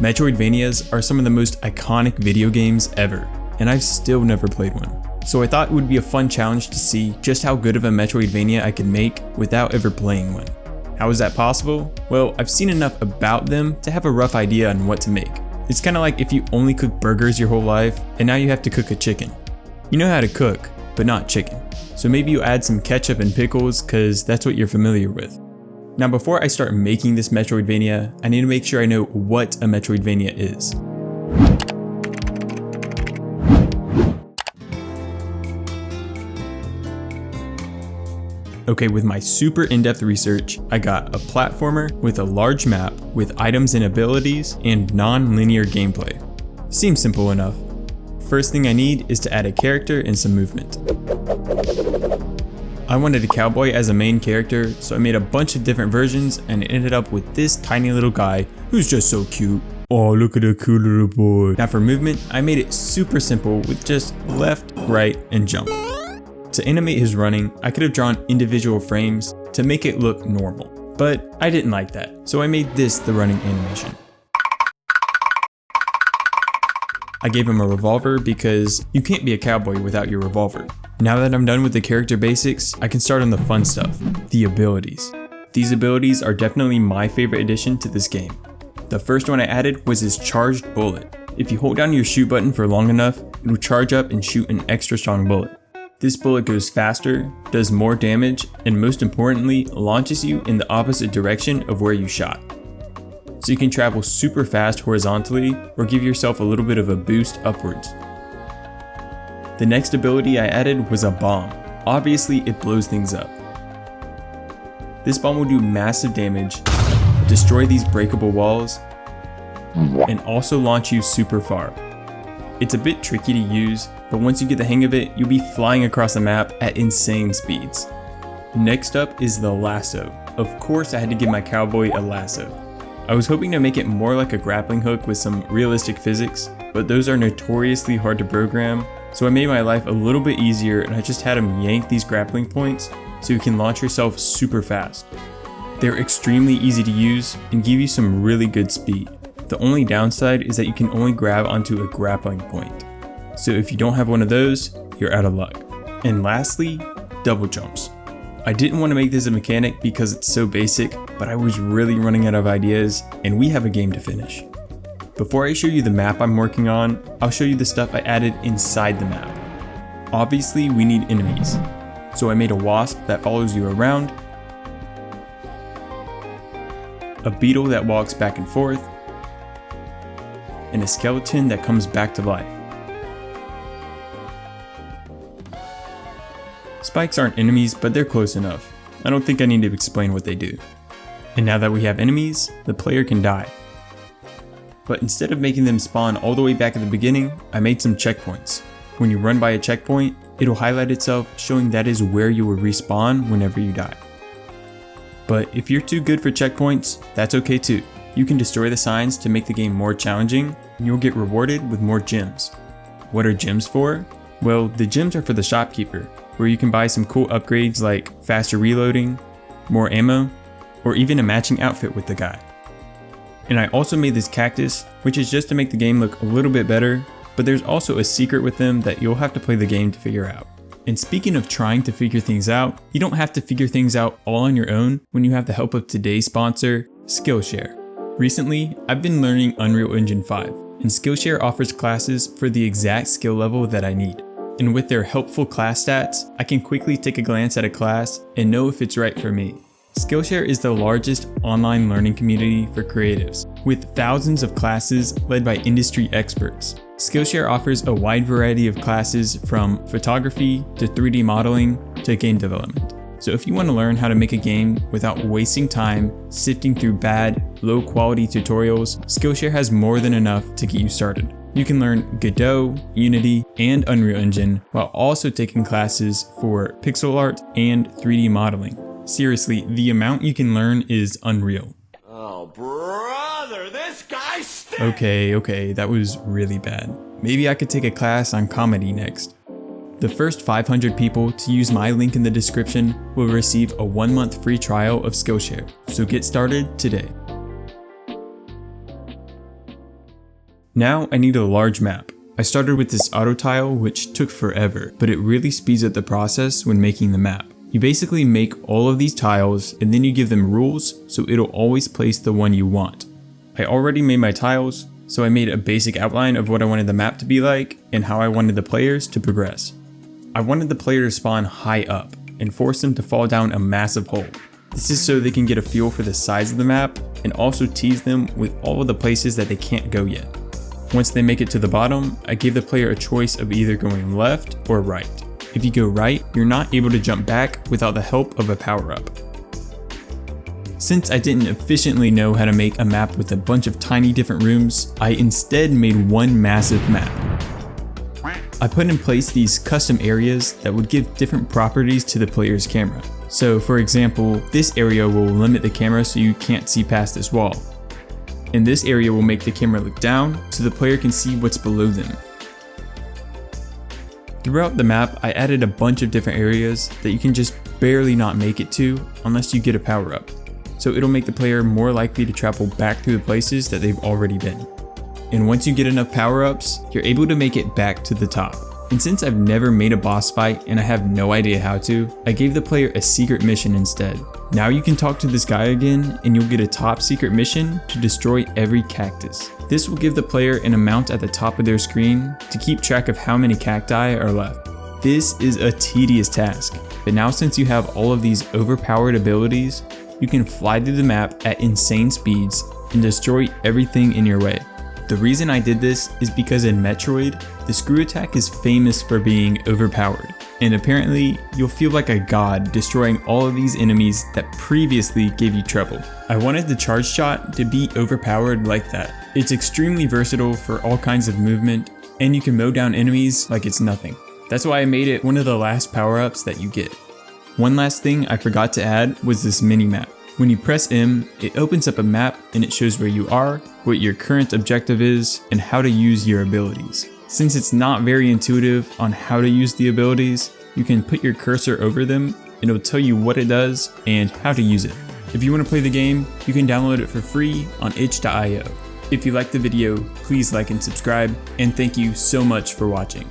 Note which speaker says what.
Speaker 1: Metroidvanias are some of the most iconic video games ever, and I've still never played one. So I thought it would be a fun challenge to see just how good of a Metroidvania I could make without ever playing one. How is that possible? Well, I've seen enough about them to have a rough idea on what to make. It's kinda like if you only cook burgers your whole life, and now you have to cook a chicken. You know how to cook, but not chicken. So maybe you add some ketchup and pickles, cause that's what you're familiar with. Now before I start making this Metroidvania, I need to make sure I know what a Metroidvania is. Okay, with my super in-depth research, I got a platformer with a large map with items and abilities and non-linear gameplay. Seems simple enough. First thing I need is to add a character and some movement. I wanted a cowboy as a main character, so I made a bunch of different versions and ended up with this tiny little guy who's just so cute. Oh, look at the cute little boy. Now for movement, I made it super simple with just left, right, and jump. To animate his running, I could have drawn individual frames to make it look normal, but I didn't like that, so I made this the running animation. I gave him a revolver because you can't be a cowboy without your revolver. Now that I'm done with the character basics, I can start on the fun stuff, the abilities. These abilities are definitely my favorite addition to this game. The first one I added was his charged bullet. If you hold down your shoot button for long enough, it will charge up and shoot an extra strong bullet. This bullet goes faster, does more damage, and most importantly, launches you in the opposite direction of where you shot. So you can travel super fast horizontally or give yourself a little bit of a boost upwards. The next ability I added was a bomb. Obviously, it blows things up. This bomb will do massive damage, destroy these breakable walls, and also launch you super far. It's a bit tricky to use, but once you get the hang of it, you'll be flying across the map at insane speeds. Next up is the lasso. Of course I had to give my cowboy a lasso. I was hoping to make it more like a grappling hook with some realistic physics, but those are notoriously hard to program, so I made my life a little bit easier and I just had him yank these grappling points so you can launch yourself super fast. They're extremely easy to use and give you some really good speed. The only downside is that you can only grab onto a grappling point. So if you don't have one of those, you're out of luck. And lastly, double jumps. I didn't want to make this a mechanic because it's so basic, but I was really running out of ideas and we have a game to finish. Before I show you the map I'm working on, I'll show you the stuff I added inside the map. Obviously we need enemies. So I made a wasp that follows you around, a beetle that walks back and forth, and a skeleton that comes back to life. Spikes aren't enemies, but they're close enough. I don't think I need to explain what they do. And now that we have enemies, the player can die. But instead of making them spawn all the way back at the beginning, I made some checkpoints. When you run by a checkpoint, it'll highlight itself showing that is where you will respawn whenever you die. But if you're too good for checkpoints, that's okay too. You can destroy the signs to make the game more challenging, and you'll get rewarded with more gems. What are gems for? Well, the gems are for the shopkeeper, where you can buy some cool upgrades like faster reloading, more ammo, or even a matching outfit with the guy. And I also made this cactus, which is just to make the game look a little bit better, but there's also a secret with them that you'll have to play the game to figure out. And speaking of trying to figure things out, you don't have to figure things out all on your own when you have the help of today's sponsor, Skillshare. Recently, I've been learning Unreal Engine 5, and Skillshare offers classes for the exact skill level that I need. And with their helpful class stats, I can quickly take a glance at a class and know if it's right for me. Skillshare is the largest online learning community for creatives, with thousands of classes led by industry experts. Skillshare offers a wide variety of classes from photography to 3D modeling to game development. So if you want to learn how to make a game without wasting time sifting through bad, low quality tutorials, Skillshare has more than enough to get you started. You can learn Godot, Unity, and Unreal Engine while also taking classes for pixel art and 3D modeling. Seriously, the amount you can learn is unreal.
Speaker 2: Oh, brother, this guy stinks!
Speaker 1: Okay, that was really bad. Maybe I could take a class on comedy next. The first 500 people to use my link in the description will receive a 1-month free trial of Skillshare, so get started today. Now I need a large map. I started with this auto tile, which took forever, but it really speeds up the process when making the map. You basically make all of these tiles and then you give them rules so it'll always place the one you want. I already made my tiles, so I made a basic outline of what I wanted the map to be like and how I wanted the players to progress. I wanted the player to spawn high up and force them to fall down a massive hole. This is so they can get a feel for the size of the map and also tease them with all of the places that they can't go yet. Once they make it to the bottom, I gave the player a choice of either going left or right. If you go right, you're not able to jump back without the help of a power-up. Since I didn't efficiently know how to make a map with a bunch of tiny different rooms, I instead made one massive map. I put in place these custom areas that would give different properties to the player's camera. So for example, this area will limit the camera so you can't see past this wall. And this area will make the camera look down so the player can see what's below them. Throughout the map, I added a bunch of different areas that you can just barely not make it to unless you get a power up. So it'll make the player more likely to travel back through the places that they've already been. And once you get enough power ups, you're able to make it back to the top. And since I've never made a boss fight and I have no idea how to, I gave the player a secret mission instead. Now you can talk to this guy again and you'll get a top secret mission to destroy every cactus. This will give the player an amount at the top of their screen to keep track of how many cacti are left. This is a tedious task, but now since you have all of these overpowered abilities, you can fly through the map at insane speeds and destroy everything in your way. The reason I did this is because in Metroid, the screw attack is famous for being overpowered, and apparently you'll feel like a god destroying all of these enemies that previously gave you trouble. I wanted the charge shot to be overpowered like that. It's extremely versatile for all kinds of movement, and you can mow down enemies like it's nothing. That's why I made it one of the last power-ups that you get. One last thing I forgot to add was this mini-map. When you press M, it opens up a map and it shows where you are, what your current objective is, and how to use your abilities. Since it's not very intuitive on how to use the abilities, you can put your cursor over them and it'll tell you what it does and how to use it. If you want to play the game, you can download it for free on itch.io. If you liked the video, please like and subscribe, and thank you so much for watching.